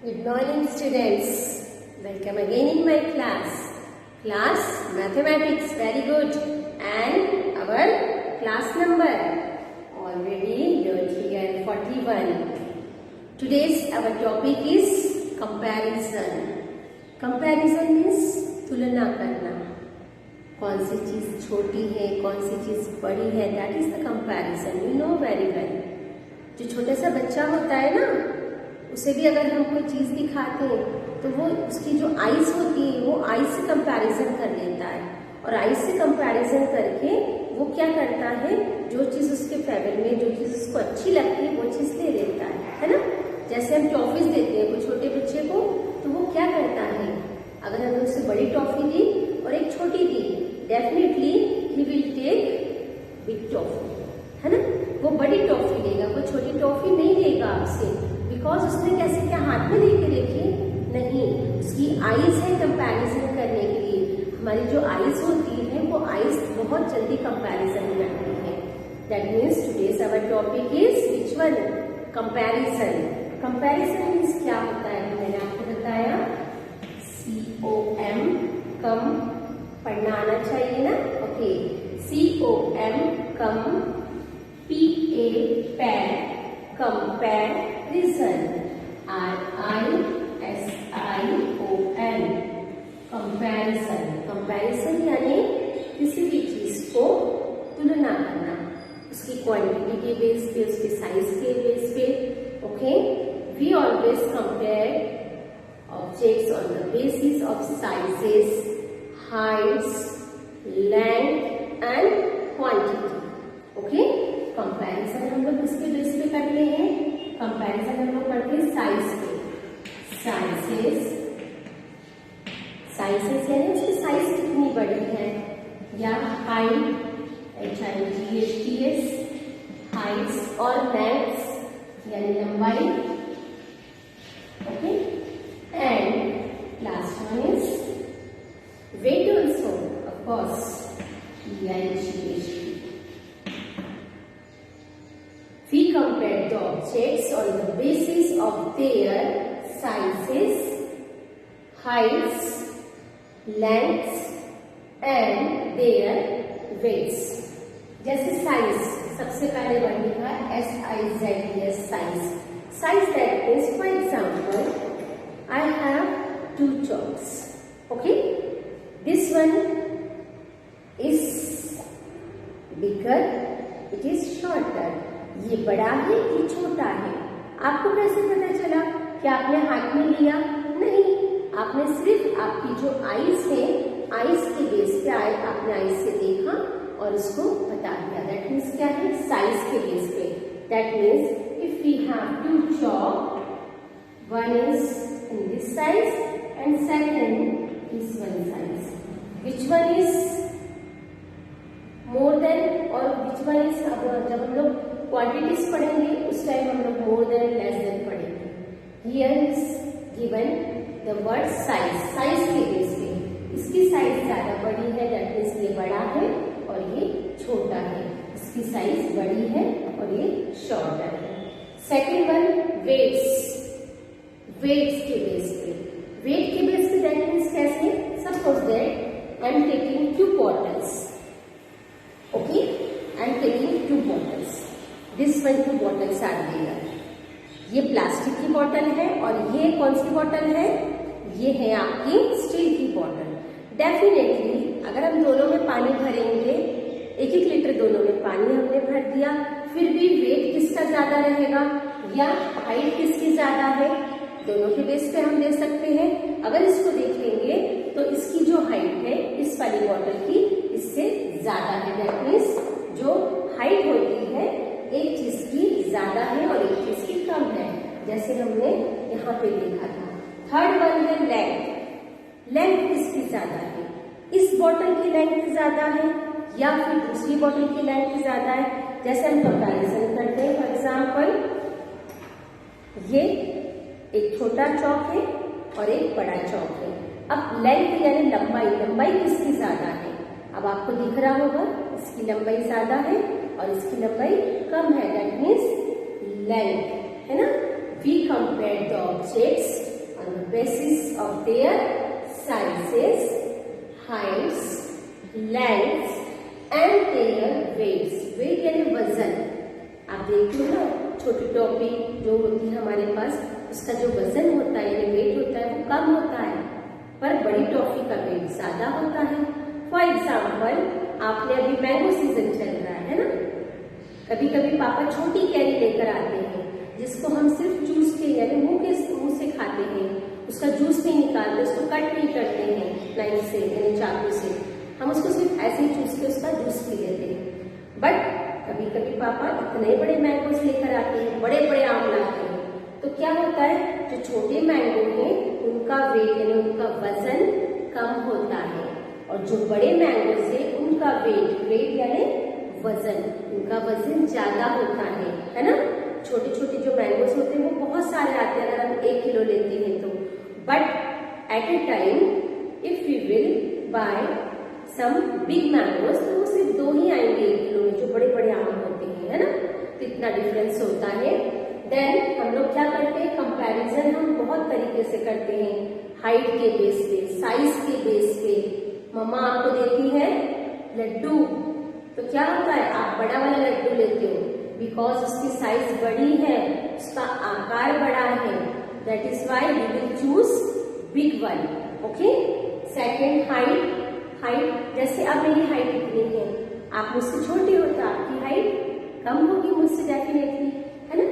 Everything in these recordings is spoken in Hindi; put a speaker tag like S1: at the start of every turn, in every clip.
S1: Good morning, students. Welcome again in my class. Class Mathematics, very good. And our class number already learned here 41. Today's our topic is comparison. Comparison means तुलना करना. कौन सी चीज छोटी है, कौन सी चीज बड़ी है, that is the comparison. You know very well. जो छोटा सा बच्चा होता है ना, उसे भी अगर हम कोई चीज दिखाते हैं तो वो उसकी जो आईज होती है वो आईज से कंपैरिजन कर लेता है और आईज से कंपैरिजन करके वो क्या करता है, जो चीज उसके फेवर में, जो चीज उसको अच्छी लगती है वो चीज ले लेता है ना। जैसे हम टॉफीज देते हैं कोई छोटे बच्चे को, तो वो क्या करता है, अगर हमने उसे बड़ी टॉफी दी और एक छोटी दी, definitely he will take big toffee, है ना। वो बड़ी टॉफी लेगा, कोई छोटी टॉफी नहीं लेगा आपसे, बिकॉज उसने कैसे क्या हाथ में लेके देखी नहीं, उसकी आईज है कंपैरिजन करने के लिए। हमारी जो आईज होती है वो आईज बहुत जल्दी कंपैरिजन करती है। That means today's our topic is which one, comparison. Comparison means क्या होता है, मैंने आपको बताया COM, कम पढ़ना आना चाहिए ना, ओके। COM कम, PA पैर, comparison, RISION, comparison। कंपैरिजन यानी किसी भी चीज को तुलना करना, उसकी क्वांटिटी के बेस पे, उसके साइज के बेस पे, okay. We always compare objects on the basis of sizes, heights, length and quantity, okay। Comparison हम लोग किसके बेस पे करते हैं, कंपैरिजन हम लोग करते हैं साइज पे। साइजेस यानी उसकी साइज कितनी बड़ी है, या हाइट, HIGHTS, हाइट्स और लेंथ्स यानी लंबाई, okay. And last one is weight also, of course, EIGHT। We compare the objects on the basis of their sizes, heights, lengths and their weights। जैसे साइज, सबसे पहले वर्ड लिखा है SIZES, size. Size that means, for example, I have 2 chalks, okay? This one is bigger, it is shorter। ये बड़ा है, ये छोटा है। आपको कैसे पता चला, क्या आपने हाथ में लिया? नहीं, आपने सिर्फ आपकी जो आईज है, आईज के बेस पे आपने आईज से देखा और उसको बता दिया। दैट मीन्स क्या है, साइज के बेस पे। That means if we have 2 chalk, one is in this size and second is one size, which one is more than और which one is, जब हम लोग क्वांटिटीज पढ़ेंगे उस टाइम हम लोग मोर देन लेस देन पढ़ेंगे। Here is given the word size, size के बेस पे इसकी साइज ज्यादा बड़ी है, दैट मीन्स ये बड़ा है और ये छोटा है। इसकी साइज बड़ी है और ये शॉर्टर है। सेकेंड वन वेट्स, वेट्स के बेस पे, वेट के बेस पे दैट मीन्स कैसे, suppose that I am taking 2 bottles, okay, I am taking 2 bottles, this one 2 bottles are there. ये प्लास्टिक की बोतल है और ये कौन सी बोतल है, ये है आपकी स्टील की बोतल। डेफिनेटली अगर हम दोनों में पानी भरेंगे, 1-1 लीटर दोनों में पानी हमने भर दिया, फिर भी वेट किसका ज्यादा रहेगा या हाइट किसकी ज्यादा है, दोनों के बेस पे हम दे सकते हैं। अगर इसको देखेंगे तो इसकी जो हाइट है इस वाली बोतल की इससे ज्यादा है। दैट मीन्स जो हाइट होती है एक चीज की ज्यादा है और एक चीज की कम है, जैसे हमने यहाँ पे देखा था। थर्ड वन है लेंथ। लेंथ किसकी ज्यादा है, इस बोतल की लेंथ ज्यादा है या फिर दूसरी बोतल की लेंथ ज्यादा है। जैसे हम कंपैरिजन करते हैं, फॉर एग्जाम्पल ये एक छोटा चौक है और एक बड़ा चौक है। अब लेंथ यानी लंबाई, लंबाई किसकी ज्यादा है, अब आपको दिख रहा होगा इसकी लंबाई ज्यादा है और इसकी लंबाई कम है, दैट मीन्स लेंथ, है ना। We compare the objects on the basis of their sizes, heights, lengths and their weights. weight यानी वजन। आप देखते हो ना, छोटी टॉफी जो होती है हमारे पास, उसका जो वजन होता है यानी वेट होता है वो कम होता है, पर बड़ी टॉफी का वेट ज्यादा होता है। फॉर एग्जाम्पल, आपने अभी मैंगो सीजन चल रहा है ना, कभी कभी पापा छोटी कैरी लेकर आते हैं जिसको हम सिर्फ जूस के यानी मुंह से खाते हैं, उसका जूस नहीं निकालते, उसको कट नहीं करते हैं नाइफ से यानी चाकू से, हम उसको सिर्फ ऐसे ही चूस के उसका जूस पी लेते हैं। बट कभी कभी पापा इतने बड़े मैंगोस लेकर आते हैं, बड़े बड़े आम लाते हैं, तो क्या होता है, जो छोटे मैंगो हैं उनका वेट यानी उनका वजन कम होता है, और जो बड़े मैंगो से उनका वेट यानी वजन, उनका वजन ज्यादा होता है ना। छोटे छोटे जो मैंगोस होते हैं वो बहुत सारे आते हैं अगर हम 1 किलो लेते हैं तो, but at a time if we will buy some big mangoes तो वो सिर्फ 2 ही आएंगे 1 किलो में, जो बड़े बड़े आम होते हैं, है ना। तो इतना डिफरेंस होता है। देन हम लोग क्या करते हैं, कंपैरिजन हम बहुत तरीके से करते हैं, हाइट के बेस पे, साइज के बेस पे। मम्मा आपको देती है लड्डू, तो क्या होता है, आप बड़ा वाला लड्डू लेते हो बिकॉज उसकी साइज बड़ी है, उसका आकार बड़ा है, that is why you will choose big one. Okay. Second, height, जैसे अब मेरी हाइट इतनी है, आप मुझसे छोटे हो तो आपकी हाइट कम होगी मुझसे डेफिनेटली, है ना।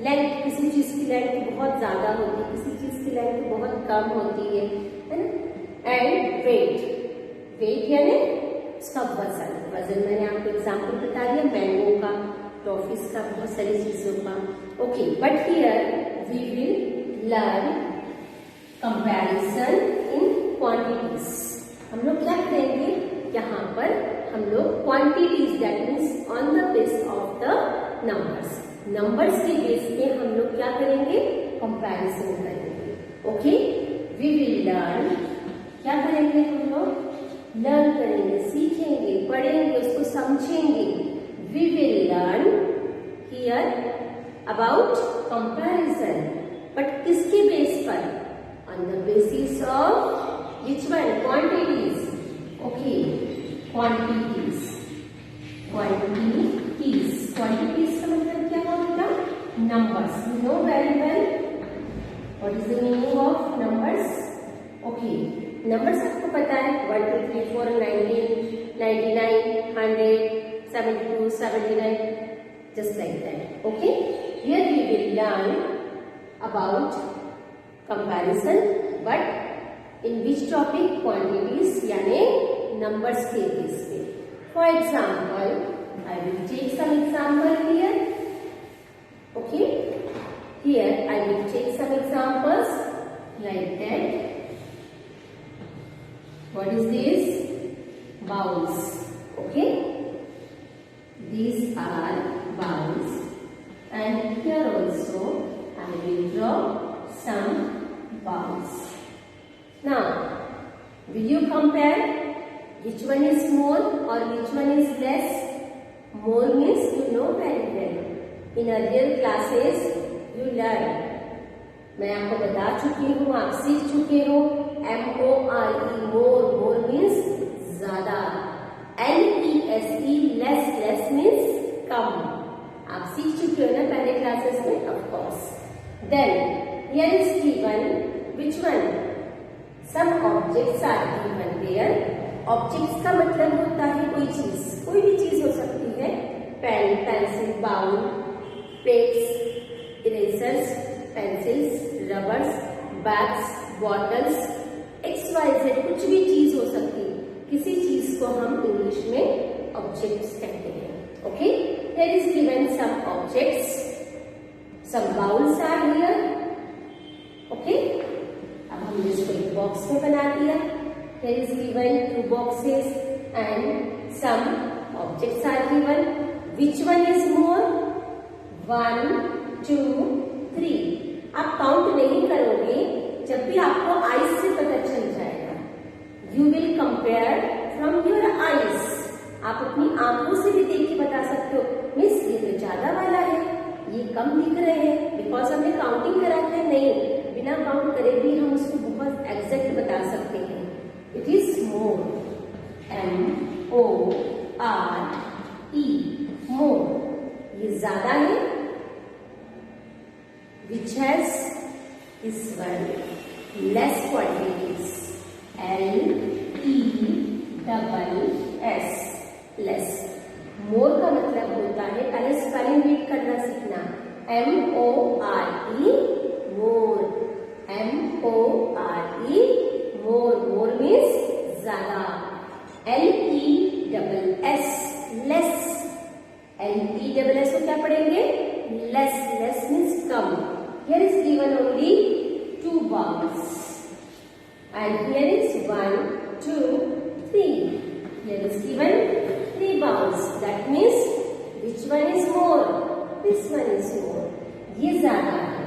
S1: लेंथ, किसी चीज की लेंथ बहुत ज्यादा होती है, किसी चीज की लेंथ बहुत कम होती है ना। एंड वेट यानी उसका वजन मैंने आपको एग्जाम्पल बता दिया मैंगो का, टॉफीज का, बहुत सारी चीजों का। Okay, but here we will learn comparison in quantities. हम लोग क्या करेंगे, यहाँ पर हम लोग quantities, that means on the base of the numbers के बेस पे हम लोग क्या करेंगे, कंपैरिजन करेंगे। ओके, वी विल लर्न, क्या करेंगे हम लोग, लर्न करेंगे, सीखेंगे, पढ़ेंगे, उसको समझेंगे। We will learn here about comparison, but किसके बेस पर, on the basis of which one, quantities. Okay, quantities का मतलब क्या होगा, numbers. You know very well what is the meaning of numbers. Okay, numbers आपको पता है, 1 2 3 4 19 99 100 72 79, just like that. Okay, here we will learn about comparison, but in which topic, quantities यानी numbers के बेस पे। For example, I will take some example here. Okay, here I will take some examples like that. What is this? Bowls. Okay, these are bowls, and here also I will draw some bowls. Now, will you compare which one is more or which one is less? More means you know very well. In earlier classes you learn. मैं आपको बता चुकी हूँ, आप सीख चुके हो। MORE, more means ज्यादा। LESE, less means कम। आप सीख चुके हो ना पहले क्लासेस में, of course. Then here is given which one? Some objects are given there. Objects का मतलब होता है कोई चीज, कोई भी चीज हो सकती है, pen, pencil, bowl, plates, erasers, pencils, rubbers, bags, bottles, XYZ, कुछ भी चीज हो सकती है। किसी चीज को हम इंग्लिश में ऑब्जेक्ट्स कहते हैं। Okay, there is given some objects, some bowls are here. Okay, अब हमने इसको एक बॉक्स में बना दिया। There is given 2 boxes and some objects are given. Which one is more? 1 2 3। आप काउंट नहीं करोगे, जब भी आपको आईज से पता चल जाएगा। You will compare from your eyes. आप अपनी आंखों से भी देख के बता सकते हो, मिस ये तो ज्यादा वाला है, ये कम दिख रहे हैं बिकॉज हमने काउंटिंग करा है, नहीं, बिना काउंट करे भी हम उसको बहुत एग्जैक्ट बता सकते हैं। It is more, MORE, more. ये ज्यादा है, which has is one less quantities, LESS, less. More का मतलब होता है, पहले स्पेलिंग रीड करना सीखना, MORE, मोर, MORE, मोर, मोर मीन्स ज्यादा, LESS, लेस, LESS को क्या पढ़ेंगे, less, less means come. Here is given only 2 vowels and here is 1, 2, 3. Here is given 3 vowels. That means which one is more? This one is more. ये ज्यादा है,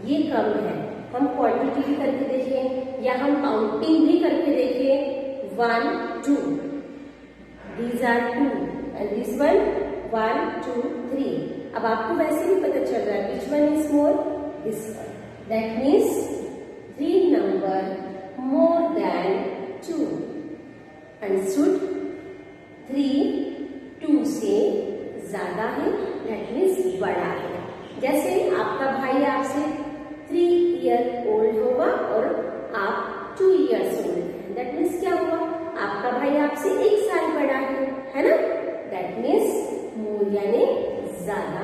S1: ये कम है। हम क्वांटिटी भी करके देखें या हम काउंटिंग भी करके देखें, 1, 2. These are 2 and this one 1, 2, 3. अब आपको वैसे भी पता चल रहा है which one is more? This one. That means 3 number more than 2. Understood? 3 2 से ज्यादा है, that means बड़ा है। जैसे आपका भाई आपसे 3 year old होगा और आप 2 years old हैं, that means क्या हुआ, आपका भाई आपसे 1 साल बड़ा है ना? That means more यानी ज्यादा,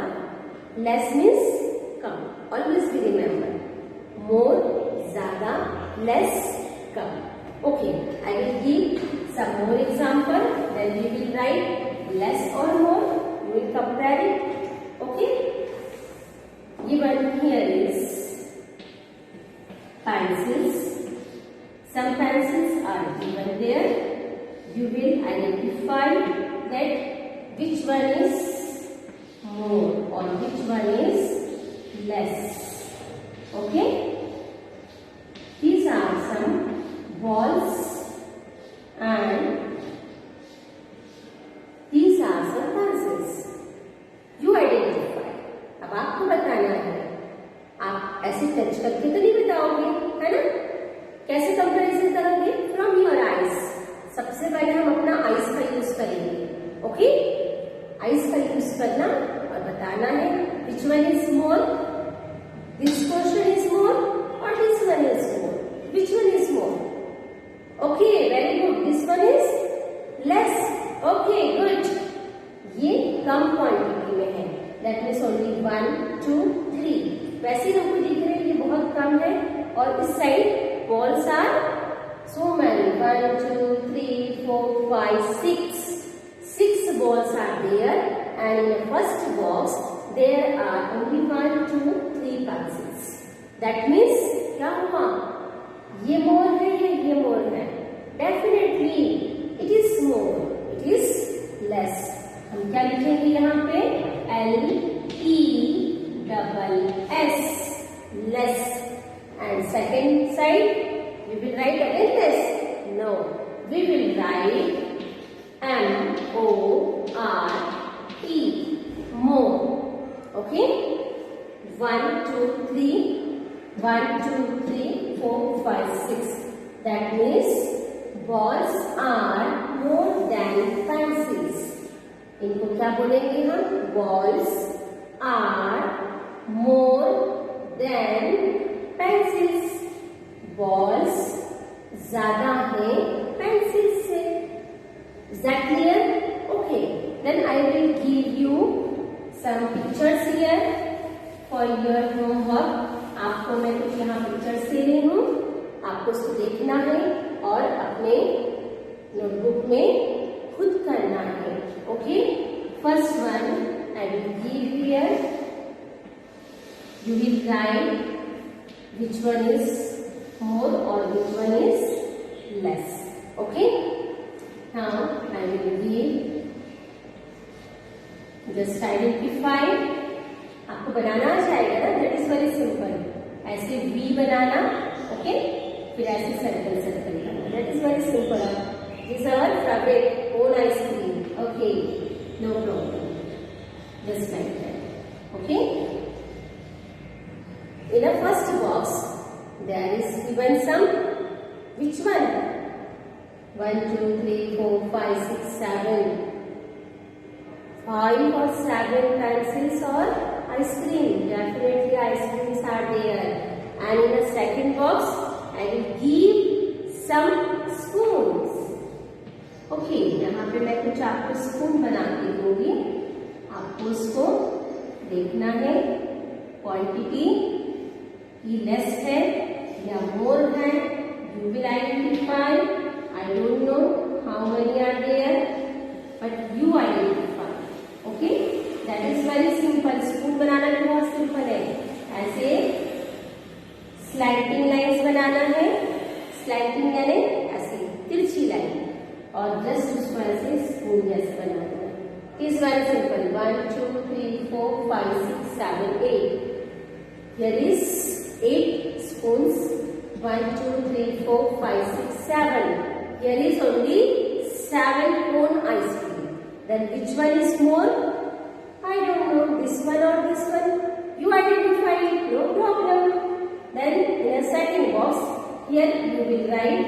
S1: less means come. Always be remember, more ज्यादा, less come. Okay, I will give some more example, then you will write less or more, you will compare it. Okay, given here is pencils. Some pencils are given there. You will identify that which one is more or which one is less. Okay, these are some balls and these are some pencils. You identify. अब आपको बताना है, आप ऐसे टच करके तो नहीं बताओगे, है ना? कैसे कंपैरिजन करोगे? From your eyes. सबसे पहले हम अपना आईज का यूज करेंगे। ओके, आईज का यूज करना और बताना है which one is more, this question is more और this one is more, which one is more? Okay, very good, this one is less. Okay, good, ये कम क्वांटिटी में है, दैट मीन्स ओनली 1, 2, 3। वैसे ही हमको दिख रहे हैं ये बहुत कम है, और इस side balls are so many, 1, 2, 3, 4, 5, 6. 6 balls are there, and in the first box there are only 1, 2, 3 pencils. That means क्या हुआ? ये more है, ये more है। Definitely it is more, it is less. हम क्या लिखेंगे यहाँ पे? LESS, less. And second side, we will write again less. No, we will write MORE, more. Okay? 1, 2, 3, 1, 2, 3, 4, 5, 6. That means balls are more than pencils. इनको क्या बोलेंगे हम? Balls are more than pencils. Balls ज्यादा है pencils से. Is that clear? Okay. Then I will give you some pictures here for your homework. आपको मैं कुछ यहाँ pictures दे रही हूँ, आपको उसको देखना है और अपने नोटबुक में खुद करना है. Okay? First one I will give here. You will write which one is more or which one is less. Okay? Now I will give, just identify. आपको बनाना आ जाएगा ना? That is very simple. ऐसे V बनाना, okay? फिर ऐसे सर्कल सर्कल करना. That is very simple. These are favorite own ice cream. Okay? No problem. Just like that. Okay? In a first box, there is given some, which one? 1, 2, 3, 4, 5, 6, 7. 5 or 7 pencils or ice cream. Definitely ice creams are there. And in the second box, I will give some spoons. Okay, यहाँ पे मैं कुछ आपको स्पून बना के दूंगी. आपको उसको देखना है क्वांटिटी की लेस है या मोर है. You will identify. I don't know how many are there, but you identify. Okay, that is very simple. Spoon बनाना भी बहुत सिंपल है. ऐसे स्लाइडिंग लाइंस बनाना है. स्लाइडिंग यानी ऐसे तिरछी लाइन, और जस्ट उस पर से स्पून जैसे बनाना है. Is very simple. 1, 2, 3, 4, 5, 6, 7, 8. Here is 8 spoons. 1, 2, 3, 4, 5, 6, 7. Here is only 7 cone ice cream. Then which one is more? I don't know. This one or this one? You identify it. No problem. Then in a second box, here you will write,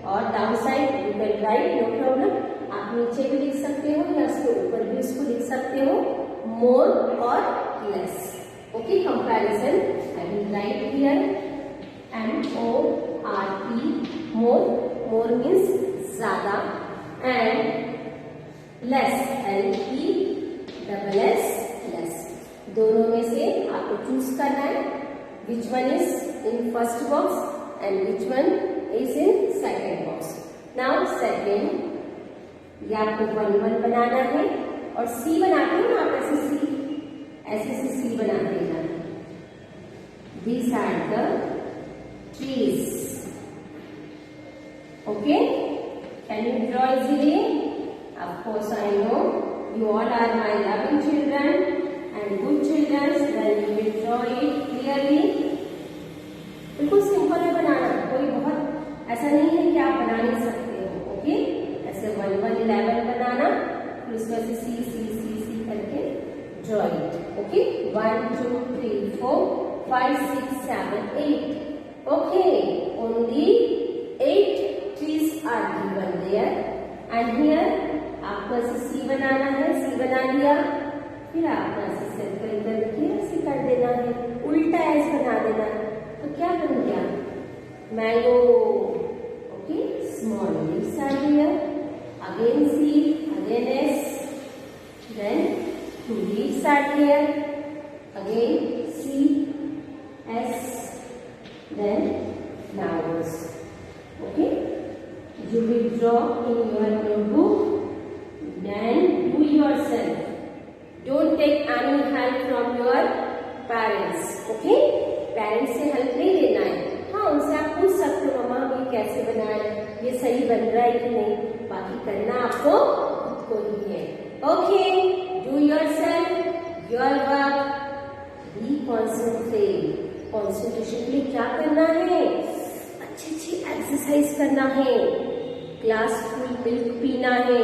S1: or downside you can write. No problem. आप नीचे भी लिख सकते हो या उसके ऊपर भी उसको लिख सकते हो. More or less. Okay, comparison. I will write here MORE. More. More means ज़्यादा, and less LESS. दोनों में से आपको चूज करना है which one is in first box and which one is in second box. Now second, ये आपको 1, 1 बनाना है, और C बनाते हो ना आप ऐसे C बना देना. These are the trees. Okay, can you draw easily? Of course I know you all are my loving children and good children. Then you will draw it clearly. बिल्कुल सिंपल है बनाना. कोई बहुत ऐसा नहीं है कि आप बना नहीं सकते हो. ओके, ऐसे 1, 1, 11 बनाना, फिर उसमें से C करके draw it. Okay, 1, 2, 3, 4, 5, 6, 7, 8. Okay, only 8 trees are given there. And here आपको ऐसे C बनाना है. C बना लिया, फिर आपको ऐसे सर्कल करके ऐसे कर देना है. उल्टा ऐसे बना देना है. तो क्या बन गया? Mango. Okay, small leaves are here. Again C, again S. Then 2 leaves are here. Again C, S. Then flowers. Okay. You will draw in your notebook. Then do yourself. Don't take any help from your parents. Okay? Parents से help नहीं लेना है. हाँ, उनसे आप पूछ सकते हो मम्मा ये कैसे बनाए, ये सही बन रहा है कि नहीं. बाकी करना आपको खुद को ही है. Okay, do yourself your work. Be concentrate. Concentration के लिए क्या करना है? अच्छी एक्सरसाइज करना है. ग्लास फुल मिल्क पीना है.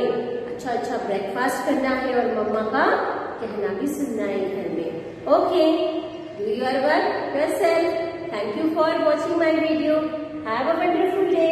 S1: अच्छा ब्रेकफास्ट करना है, और मम्मा का कहना भी सुनना है घर में. Okay, do your work yourself. Thank you for watching my video. Have a wonderful day.